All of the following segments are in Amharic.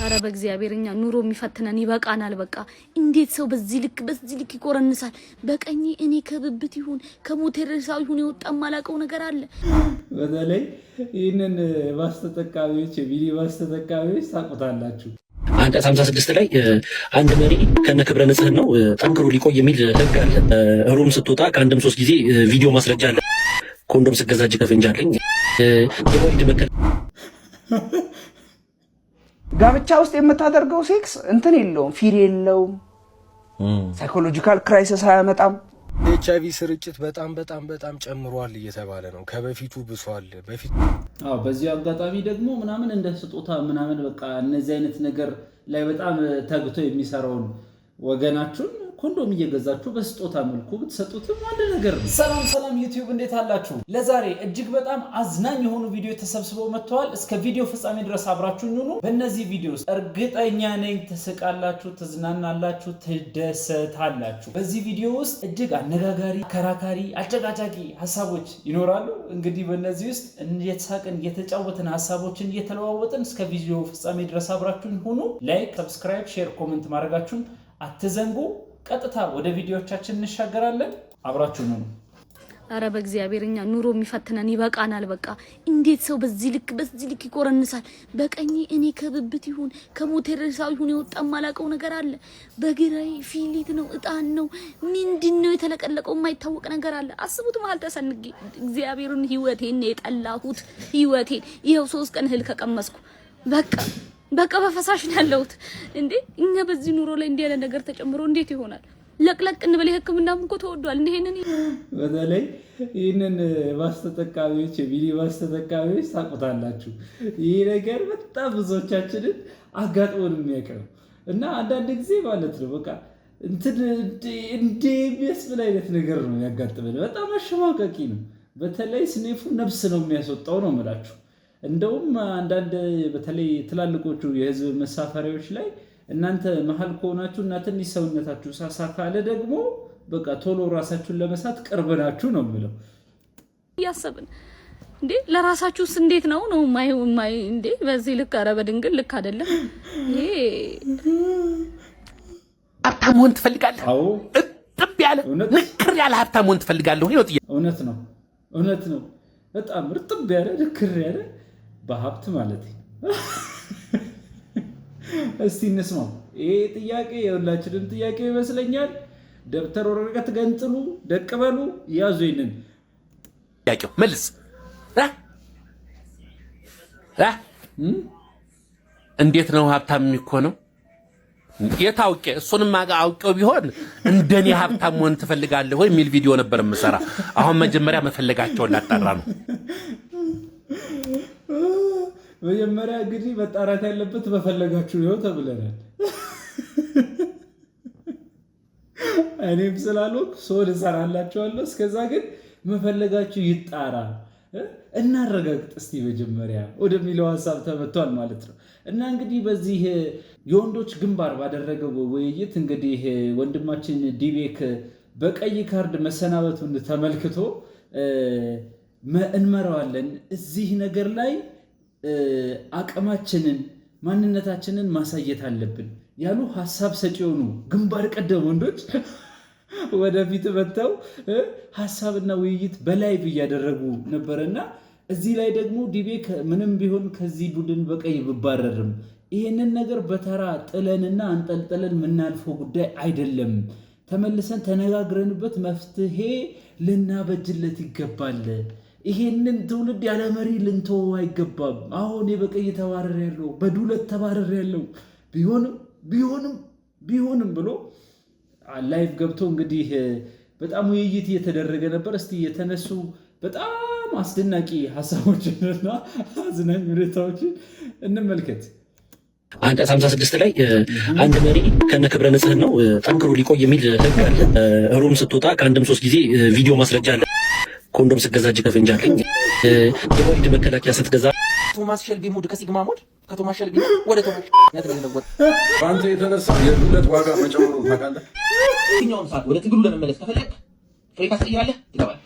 አረ በእግዚአብሔርኛ ኑሮ የሚፈትነን ይበቃናል። በቃ እንዴት ሰው በዚህ ልክ ይቆረንሳል? በቀኝ እኔ ከብብት ይሁን ከሞቴርሳው ይሁን የወጣ ማላቀው ነገር አለ። በተለይ ይህንን ባስተጠቃሚዎች የቪዲዮ ባስተጠቃሚዎች ታውቁታላችሁ። አንቀጽ 56 ላይ አንድ መሪ ከነ ክብረ ንጽህናው ጠንክሮ ሊቆይ የሚል ህግ አለ። ሩም ስትወጣ ከአንድም 3 ጊዜ ቪዲዮ ማስረጃ አለ። ኮንዶም ስገዛጅ ከፍንጃለኝ የወልድ መከል ጋብቻ ውስጥ የምታደርገው ሴክስ እንትን የለውም፣ ፊር የለውም፣ ሳይኮሎጂካል ክራይሲስ አያመጣም። ኤችአይቪ ስርጭት በጣም ጨምሯል እየተባለ ነው። ከበፊቱ ብሷል። በዚህ አጋጣሚ ደግሞ ምናምን እንደ ስጦታ ምናምን በቃ እነዚህ አይነት ነገር ላይ በጣም ተግቶ የሚሰራውን ወገናችሁን ኮንዶም እየገዛችሁ በስጦታ መልኩ ብትሰጡትም አንድ ነገር ነው። ሰላም ዩቲዩብ እንዴት አላችሁ? ለዛሬ እጅግ በጣም አዝናኝ የሆኑ ቪዲዮ ተሰብስበው መጥተዋል። እስከ ቪዲዮ ፍጻሜ ድረስ አብራችሁኝ ሁኑ። በእነዚህ ቪዲዮስ እርግጠኛ ነኝ ትስቃላችሁ፣ ትዝናናላችሁ፣ ትደሰታላችሁ። በዚህ ቪዲዮ ውስጥ እጅግ አነጋጋሪ፣ ከራካሪ፣ አጨቃጫቂ ሀሳቦች ይኖራሉ። እንግዲህ በእነዚህ ውስጥ እየተሳቅን እየተጫወትን ሀሳቦችን እየተለዋወጥን እስከ ቪዲዮ ፍጻሜ ድረስ አብራችሁኝ ሁኑ። ላይክ፣ ሰብስክራይብ፣ ሼር፣ ኮሜንት ማድረጋችሁን አትዘንጉ። ቀጥታ ወደ ቪዲዮቻችን እንሻገራለን። አብራችሁ ነው። አረ በእግዚአብሔርኛ ኑሮ የሚፈትነን ይበቃናል። በቃ እንዴት ሰው በዚህ ልክ ይቆረንሳል? በቀኝ እኔ ከብብት ይሁን ከሞቴርሳው ይሁን የወጣ ማላቀው ነገር አለ። በግራይ ፊሊት ነው፣ እጣን ነው፣ ምንድነው የተለቀለቀው የማይታወቅ ነገር አለ። አስቡት። መሀል ተሰንጌ እግዚአብሔርን ህይወቴን የጠላሁት ህይወቴን ይሄው 3 ቀን እህል ከቀመስኩ በቃ በፈሳሽ ነው ያለሁት። እንዴ እኛ በዚህ ኑሮ ላይ እንዲህ ያለ ነገር ተጨምሮ እንዴት ይሆናል? ለቅለቅ እንበል። ህክምናም እኮ ተወዷል። እንደሄነን በተለይ ይህንን ባስተጠቃሚዎች የቪዲዮ ባስተጠቃሚዎች ታውቁታላችሁ። ይህ ነገር በጣም ብዙዎቻችንን አጋጥሞን የሚያቀርብ እና አንዳንድ ጊዜ ማለት ነው በቃ እንደ የሚያስብል አይነት ነገር ነው ያጋጥመን። በጣም አሸማቀቂ ነው። በተለይ ስኔፉ ነፍስ ነው የሚያስወጣው ነው የምላችሁ። እንደውም አንዳንድ በተለይ ትላልቆቹ የህዝብ መሳፈሪያዎች ላይ እናንተ መሀል ከሆናችሁ እና ትንሽ ሰውነታችሁ ሳሳ ካለ ደግሞ በቃ ቶሎ ራሳችሁን ለመሳት ቅርብ ናችሁ ነው የምለው። ያሰብን እንዴ ለራሳችሁስ እንዴት ነው ማይ እንዴ በዚህ ልክ ኧረ በድንግል ልክ አይደለም ይሄ። ሀብታም መሆን ትፈልጋለህ? አዎ ጥብ ያለ ንክር ያለ ሀብታም መሆን ትፈልጋለህ? እውነት ነው። በጣም ርጥብ ያለ ንክር ያለ በሀብት ማለት ነው። እስቲ እንስማው። ይሄ ጥያቄ የሁላችንም ጥያቄ ይመስለኛል። ደብተር ወረቀት ገንጥሉ፣ ደቅ በሉ፣ ያዙ። ይሄንን ጥያቄው መልስ። እንዴት ነው ሀብታም የሚኮነው? የታውቄ እሱንም አውቄው ቢሆን እንደኔ ሀብታም መሆን ትፈልጋለህ ወይ የሚል ቪዲዮ ነበር የምሰራ። አሁን መጀመሪያ መፈለጋቸውን ላጣራ ነው። መጀመሪያ እንግዲህ መጣራት ያለበት በፈለጋችሁ ነው ተብለናል። እኔም ስላልኩ ሶል እሰራላችኋለሁ። እስከዛ ግን መፈለጋችሁ ይጣራ፣ እናረጋግጥ እስቲ መጀመሪያ ወደሚለው ሀሳብ ተመቷል ማለት ነው። እና እንግዲህ በዚህ የወንዶች ግንባር ባደረገው ውይይት እንግዲህ ወንድማችን ዲቤክ በቀይ ካርድ መሰናበቱን ተመልክቶ እንመራዋለን እዚህ ነገር ላይ አቅማችንን ማንነታችንን ማሳየት አለብን ያሉ ሀሳብ ሰጪ የሆኑ ግንባር ቀደም ወንዶች ወደፊት መጥተው ሀሳብና ውይይት በላይቭ እያደረጉ ነበርና እዚህ ላይ ደግሞ ዲቤክ ምንም ቢሆን ከዚህ ቡድን በቀይ ብባረርም ይሄንን ነገር በተራ ጥለንና አንጠልጥለን የምናልፈው ጉዳይ አይደለም። ተመልሰን ተነጋግረንበት መፍትሄ ልናበጅለት ይገባል። ይሄንን ትውልድ ያለ መሪ ልንተው አይገባም። አሁን በቀይ ተባረር ያለው በዱለት ተባረር ያለው ቢሆንም ብሎ ላይቭ ገብቶ እንግዲህ በጣም ውይይት እየተደረገ ነበር። እስቲ የተነሱ በጣም አስደናቂ ሀሳቦችንና አዝናኝ ሁኔታዎችን እንመልከት። አንቀጽ 56 ላይ አንድ መሪ ከነ ክብረ ንጽህናው ጠንክሮ ሊቆይ የሚል ህግ አለ። ሩም ስትወጣ ከአንድም 3 ጊዜ ቪዲዮ ማስረጃ አለ። ኮንዶም ስገዛጅ ከፍንጃለኝ የወልድ መከላከያ ስትገዛ ቶማስ ሸልቢ ሙድ ከሲግማ ሙድ ከቶማስ ሸልቢ ወደ ቶማስ ያተለወጥ ባንተ የተነሳ የዱለት ዋጋ መጨመሩ ታውቃለህ። የትኛውም ሰዓት ወደ ትግሉ ለመመለስ ከፈለክ ፍሬ ታስቀይራለህ፣ ትገባለህ።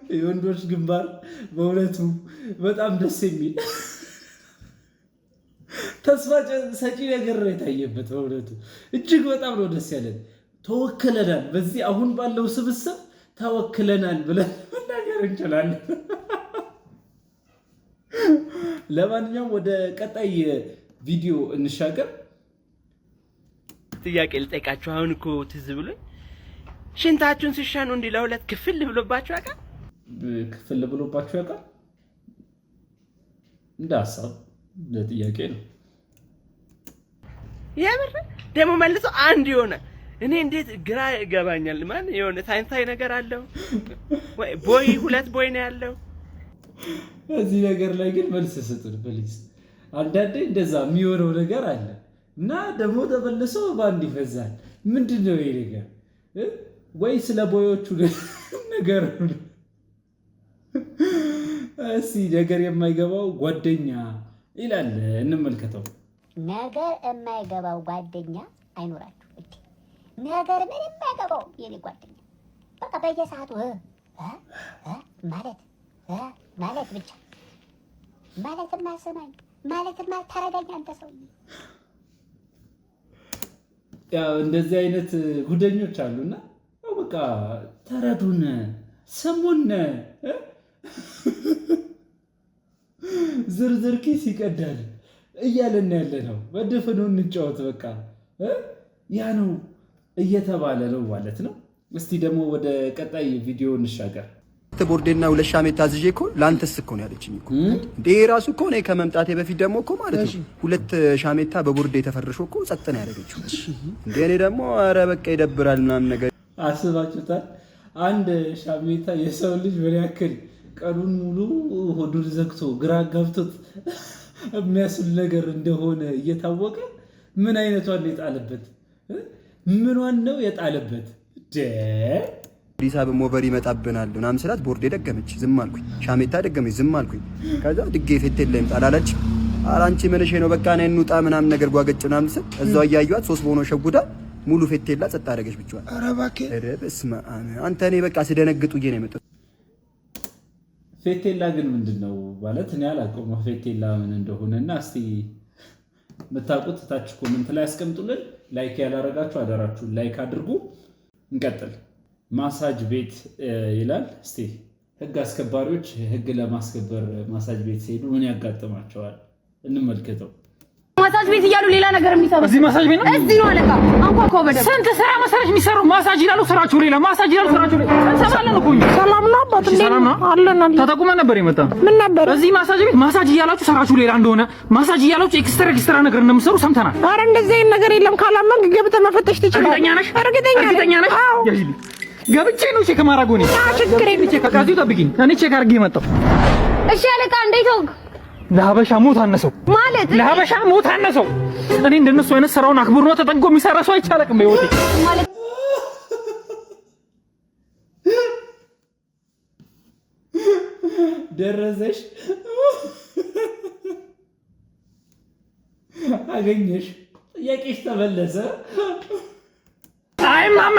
የወንዶች ግንባር በእውነቱ በጣም ደስ የሚል ተስፋ ሰጪ ነገር ነው የታየበት። በእውነቱ እጅግ በጣም ነው ደስ ያለን። ተወክለናል፣ በዚህ አሁን ባለው ስብስብ ተወክለናል ብለን መናገር እንችላለን። ለማንኛውም ወደ ቀጣይ ቪዲዮ እንሻገር። ጥያቄ ልጠይቃችሁ። አሁን እኮ ትዝ ብሎኝ ሽንታችሁን ሲሻኑ እንዲህ ለሁለት ክፍል ብሎባችሁ ያውቃል? ክፍል ብሎባችሁ ያውቃል? እንደ ሀሳብ ለጥያቄ ነው። የምር ደግሞ መልሶ አንድ ይሆናል። እኔ እንዴት ግራ ይገባኛል። ማን የሆነ ሳይንሳዊ ነገር አለው ወይ ቦይ ሁለት ቦይ ነው ያለው። እዚህ ነገር ላይ ግን መልስ ስጡን ፕሊዝ። አንዳንዴ እንደዛ የሚሆነው ነገር አለ እና ደግሞ ተመልሶ ባንድ ይፈዛል። ምንድን ነው ይሄ ነገር? ወይ ስለ ቦዮቹ ነገር እስኪ ነገር የማይገባው ጓደኛ ይላል፣ እንመልከተው። ነገር የማይገባው ጓደኛ አይኖራችሁ። ነገር ምን የማይገባው የኔ ጓደኛ በቃ በየሰዓቱ ማለት ብቻ ማለት ማሰማኝ ማለት ማታረጋኝ አንተ ሰው። ያው እንደዚህ አይነት ጉደኞች አሉና በቃ ተረዱን፣ ስሙን፣ ዝርዝር ኪስ ይቀዳል እያለን ያለ ነው። በድፍኑ እንጫወት በቃ ያ ነው እየተባለ ነው ማለት ነው። እስቲ ደግሞ ወደ ቀጣይ ቪዲዮ እንሻገር። ቦርዴና ሁለት ሻሜታ ታዝዤ እኮ ላንተስ እኮ ነው ያለችኝ እኮ እንዴ ራሱ እኮ ነው ከመምጣቴ በፊት ደግሞ እኮ ማለት ነው ሁለት ሻሜታ በቦርዴ ተፈርሾ እኮ ጸጥ ነው ያደረገችው እንዴ። እኔ ደግሞ ኧረ በቃ ይደብራል ምናምን ነገር አስባችሁታል? አንድ ሻሜታ የሰው ልጅ ምን ያክል ቀኑን ሙሉ ሆዱን ዘግቶ ግራ ገብቶት የሚያስብል ነገር እንደሆነ እየታወቀ ምን አይነቷን የጣለበት ምኗን ነው የጣለበት? አዲስ አበባ ሞቨር ይመጣብናል ምናምን ስላት ቦርዴ ደገመች፣ ዝም አልኩኝ። ሻሜታ ደገመች፣ ዝም አልኩኝ። ከዛ ድጌ ፌት የለም ጣላለች። ኧረ አንቺ ምንሽ ነው በቃ ነይ እንውጣ ምናምን ነገር ጓገጭ ምናምን ስል እዛው እያዩዋት ሶስት በሆነ ሸጉዳ ሙሉ ፌት የላ ጸጥ አደረገች ብቻዋን። ኧረ እባክህ ኧረ በስመ አብ አንተ እኔ በቃ ስደነግጡ ነው የመጣው። ፌቴላ ግን ምንድነው ማለት እኔ አላውቀውም ፌቴላ ምን እንደሆነና እስቲ የምታውቁት ታች ኮሜንት ላይ አስቀምጡልን። ላይክ ያላረጋችሁ አደራችሁ ላይክ አድርጉ። እንቀጥል። ማሳጅ ቤት ይላል። እስቲ ህግ አስከባሪዎች ህግ ለማስከበር ማሳጅ ቤት ሲሄዱ ምን ያጋጥማቸዋል እንመልከተው። ማሳጅ ቤት እያሉ ሌላ ነገር የሚሰሩ እዚህ ማሳጅ ቤት ነው። እዚህ ነው አለቃ አንኳኳ በደምብ ስንት ስራ መሰረች የሚሰሩ ማሳጅ ይላሉ። ስራቸው ሌላ ማሳጅ ይላሉ። ስራቸው ሌላ እንሰማለን እኮ ሰላም ነው አባት እንዴ? ሰላም ነው አለና ተጠቁመን ነበር የመጣ ምን ነበር? እዚህ ማሳጅ ቤት ማሳጅ እያላችሁ ስራችሁ ሌላ እንደሆነ ማሳጅ እያላችሁ ኤክስትራ ነገር እንደምትሰሩ ሰምተናል። ኧረ እንደዚህ አይነት ነገር የለም። ካላመንክ ገብተህ መፈተሽ ትችላለህ። እርግጠኛ ነሽ? እርግጠኛ ነሽ? አዎ ገብቼ ነው ቼክ ማድረግ ነው። ችግር የለም። ቼክ አቃዚው ጠብቂኝ። እኔ ቼክ አድርጌ መጣሁ። እሺ አለቃ እንዴት ሆንክ? ለሀበሻ ሞት አነሰው ማለት ለሀበሻ ሞት አነሰው። እኔ እንደነሱ አይነት ስራውን አክብሮ ተጠንቆ የሚሰራ ሰው አይቻለቅም በህይወቴ ማለት ደረሰሽ አገኘሽ ጥያቄሽ ተመለሰ። አይማማ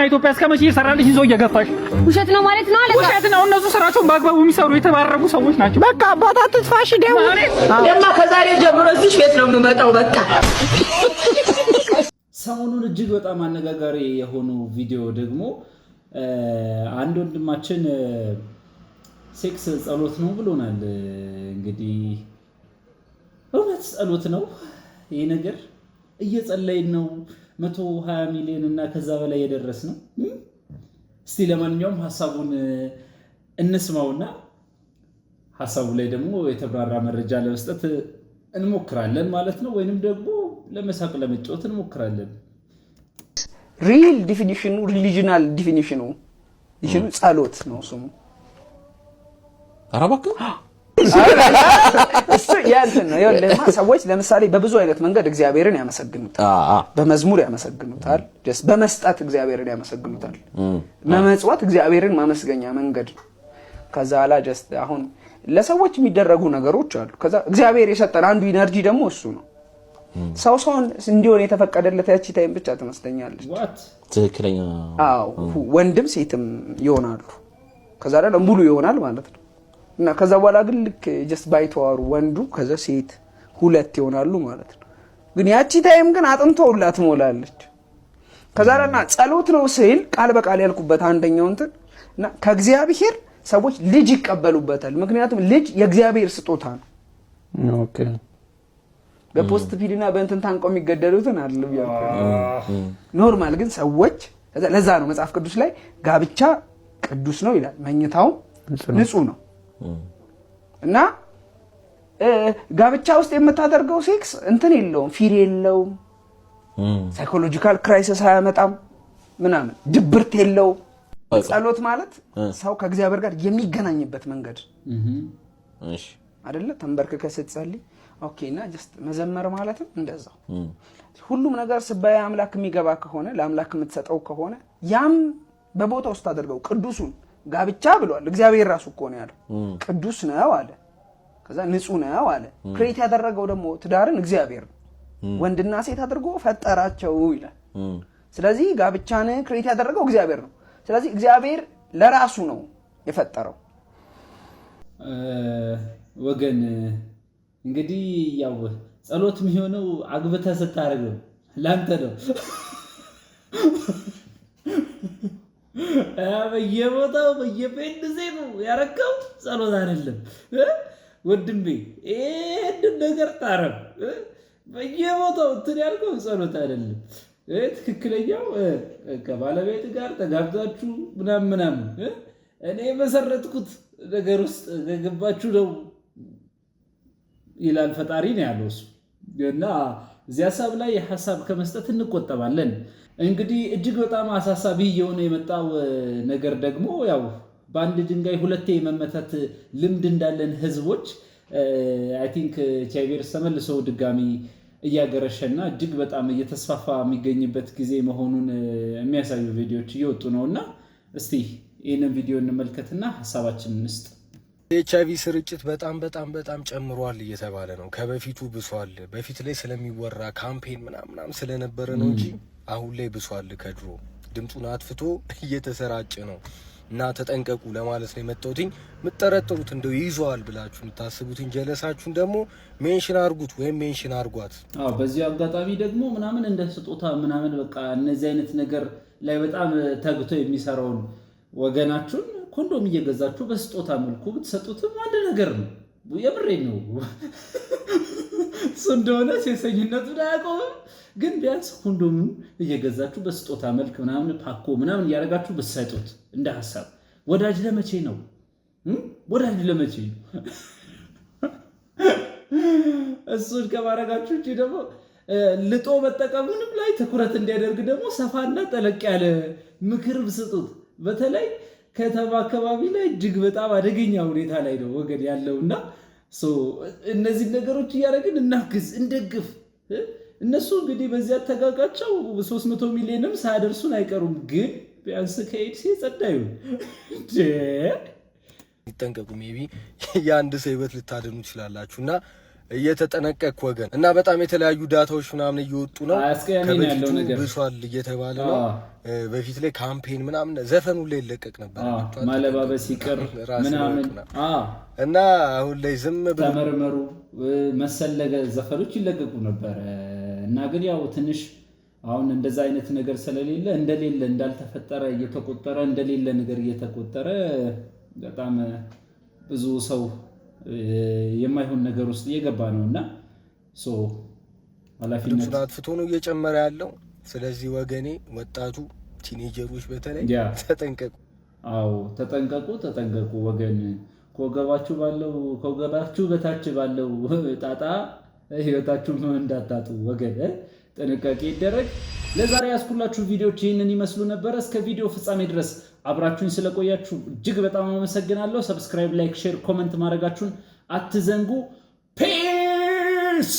ኢትዮጵያ እስከ መቼ ይሰራልሽ? ይዞ እየገፋሽ ውሸት ነው ማለት ነው አለቃ። ውሸት ነው። እነሱ ስራቸውን በአግባቡ የሚሰሩ የተባረሩ ሰዎች ናቸው። በቃ አባታ ትጥፋሽ ደው ለማ ከዛሬ ጀምሮ እዚህ ቤት ነው የምመጣው። በቃ ሰሞኑን እጅግ በጣም አነጋጋሪ የሆነው ቪዲዮ ደግሞ አንድ ወንድማችን ሴክስ ጸሎት ነው ብሎናል። እንግዲህ እውነት ጸሎት ነው ይሄ ነገር? እየጸለይን ነው 120 ሚሊዮን እና ከዛ በላይ የደረስ ነው። እስቲ ለማንኛውም ሐሳቡን እንስማውና ሐሳቡ ላይ ደግሞ የተብራራ መረጃ ለመስጠት እንሞክራለን ማለት ነው። ወይንም ደግሞ ለመሳቅ ለመጫወት እንሞክራለን። ሪል ዲፊኒሽኑ ሪሊጂናል ዲፊኒሽኑ ጸሎት ነው ስሙ። አረባከ እሱ ያንተ ነው። ይኸውልህ ሰዎች ለምሳሌ በብዙ አይነት መንገድ እግዚአብሔርን ያመሰግኑታል። በመዝሙር ያመሰግኑታል። ደስ በመስጠት እግዚአብሔርን ያመሰግኑታል። መመጽወት እግዚአብሔርን ማመስገኛ መንገድ ነው። ከዛ ኋላ ጀስት አሁን ለሰዎች የሚደረጉ ነገሮች አሉ። ከዛ እግዚአብሔር የሰጠን አንዱ ኢነርጂ ደግሞ እሱ ነው። ሰውን እንዲሆን የተፈቀደለት ያቺ ታይም ብቻ ትመስለኛለች። ትክክለኛ አዎ ወንድም ሴትም ይሆናሉ። ከዛ ደግሞ ሙሉ ይሆናል ማለት ነው። እና ከዛ በኋላ ግን ልክ ጀስት ባይተዋሩ ወንዱ ከዛ ሴት ሁለት ይሆናሉ ማለት ነው። ግን ያቺ ታይም ግን አጥንቶውላ ትሞላለች። ከዛ ደግሞ ጸሎት ነው ስል ቃል በቃል ያልኩበት አንደኛው እንትን እና ከእግዚአብሔር ሰዎች ልጅ ይቀበሉበታል። ምክንያቱም ልጅ የእግዚአብሔር ስጦታ ነው። ኦኬ በፖስት ፊድና በእንትን ታንቀው የሚገደሉትን አይደለም ያልኩት። ኖርማል ግን ሰዎች ለዛ ነው መጽሐፍ ቅዱስ ላይ ጋብቻ ቅዱስ ነው ይላል፣ መኝታው ንጹህ ነው። እና ጋብቻ ውስጥ የምታደርገው ሴክስ እንትን የለውም፣ ፊር የለውም፣ ሳይኮሎጂካል ክራይሲስ አያመጣም፣ ምናምን ድብርት የለውም። ጸሎት ማለት ሰው ከእግዚአብሔር ጋር የሚገናኝበት መንገድ እሺ አይደለ? ተንበርክከ ስትጸልይ ኦኬ። እና ጀስት መዘመር ማለትም እንደዛው ሁሉም ነገር ስባይ አምላክ የሚገባ ከሆነ ለአምላክ የምትሰጠው ከሆነ ያም በቦታ ውስጥ አድርገው ቅዱሱን ጋብቻ ብሏል። እግዚአብሔር ራሱ እኮ ነው ያለው፣ ቅዱስ ነው አለ። ከዛ ንጹህ ነው አለ። ክሬት ያደረገው ደግሞ ትዳርን እግዚአብሔር ነው፣ ወንድና ሴት አድርጎ ፈጠራቸው ይላል። ስለዚህ ጋብቻን ክሬት ያደረገው እግዚአብሔር ነው። ስለዚህ እግዚአብሔር ለራሱ ነው የፈጠረው። ወገን እንግዲህ ያው ጸሎት የሚሆነው አግብተህ ስታደርገው ላንተ ነው። በየቦታው በየፔንዜ ነው ያረከው፣ ጸሎት አይደለም ወንድሜ። ይሄን ነገር ታረም በየቦታው እንትን ያልከው ጸሎት አይደለም። ትክክለኛው ከባለቤት ጋር ተጋብታችሁ ምናምን እኔ መሰረትኩት ነገር ውስጥ ገባችሁ ነው ይላል ፈጣሪ ነው ያለው እሱ። እና እዚህ ሐሳብ ላይ ሐሳብ ከመስጠት እንቆጠባለን። እንግዲህ እጅግ በጣም አሳሳቢ የሆነ የመጣው ነገር ደግሞ ያው በአንድ ድንጋይ ሁለቴ የመመታት ልምድ እንዳለን ህዝቦች አይ ቲንክ ቻይቨርስ ተመልሶ ድጋሚ እያገረሸና እጅግ በጣም እየተስፋፋ የሚገኝበት ጊዜ መሆኑን የሚያሳዩ ቪዲዮዎች እየወጡ ነውና እስቲ ይህንን ቪዲዮ እንመልከትና ሐሳባችንን እንስጥ። የኤችአይቪ ስርጭት በጣም ጨምሯል እየተባለ ነው። ከበፊቱ ብሷል። በፊት ላይ ስለሚወራ ካምፔን ምናምን ስለነበረ ነው እንጂ አሁን ላይ ብሷል። ከድሮ ድምፁን አጥፍቶ እየተሰራጨ ነው እና ተጠንቀቁ ለማለት ነው የመጣሁትኝ። የምትጠረጥሩት እንደው ይዟል ብላችሁ የምታስቡትን ጀለሳችሁን ደግሞ ሜንሽን አርጉት ወይም ሜንሽን አርጓት። በዚህ አጋጣሚ ደግሞ ምናምን እንደ ስጦታ ምናምን በቃ እነዚህ አይነት ነገር ላይ በጣም ተግቶ የሚሰራውን ወገናችሁን ኮንዶም እየገዛችሁ በስጦታ መልኩ ብትሰጡትም አንድ ነገር ነው። የምሬን ነው። እሱ እንደሆነ ሴሰኝነቱን አያቆምም። ግን ቢያንስ ኮንዶሙን እየገዛችሁ በስጦታ መልክ ምናምን ፓኮ ምናምን እያደረጋችሁ ብትሰጡት እንደ ሀሳብ። ወዳጅ ለመቼ ነው? ወዳጅ ለመቼ ነው? እሱን ከማድረጋችሁ እንጂ ደግሞ ልጦ መጠቀሙንም ላይ ትኩረት እንዲያደርግ ደግሞ ሰፋና ጠለቅ ያለ ምክር ብስጡት። በተለይ ከተማ አካባቢ ላይ እጅግ በጣም አደገኛ ሁኔታ ላይ ነው ወገን ያለውና እነዚህ ነገሮች እያደረግን እናግዝ፣ እንደግፍ። እነሱ እንግዲህ በዚህ አተጋጋቸው 300 ሚሊዮንም ሳያደርሱን አይቀሩም። ግን ቢያንስ ከኤድስ የጸዳዩ ይጠንቀቁ። ሜቢ የአንድ ሰው ህይወት ልታድኑ ትችላላችሁ እና እየተጠነቀቅ ወገን እና በጣም የተለያዩ ዳታዎች ምናምን እየወጡ ነው። ከበፊቱ ብሷል እየተባለ ነው። በፊት ላይ ካምፔን ምናምን ዘፈኑ ላይ ይለቀቅ ነበር ማለባበስ ይቅር ምናምን እና አሁን ላይ ዝም ብሎ ተመርመሩ መሰል ዘፈኖች ይለቀቁ ነበር እና ግን ያው ትንሽ አሁን እንደዛ አይነት ነገር ስለሌለ እንደሌለ እንዳልተፈጠረ እየተቆጠረ እንደሌለ ነገር እየተቆጠረ በጣም ብዙ ሰው የማይሆን ነገር ውስጥ እየገባ ነውና ኃላፊነት አጥፍቶ ነው እየጨመረ ያለው። ስለዚህ ወገኔ ወጣቱ ቲኔጀሮች በተለይ ተጠንቀቁ። አዎ ተጠንቀቁ ወገን። ከወገባችሁ በታች ባለው ጣጣ ህይወታችሁን እንዳታጡ ወገን ጥንቃቄ ይደረግ። ለዛሬ ያስኩላችሁ ቪዲዮዎች ይህንን ይመስሉ ነበር። እስከ ቪዲዮ ፍጻሜ ድረስ አብራችሁን ስለቆያችሁ እጅግ በጣም አመሰግናለሁ። ሰብስክራይብ፣ ላይክ፣ ሼር፣ ኮመንት ማድረጋችሁን አትዘንጉ። ፒስ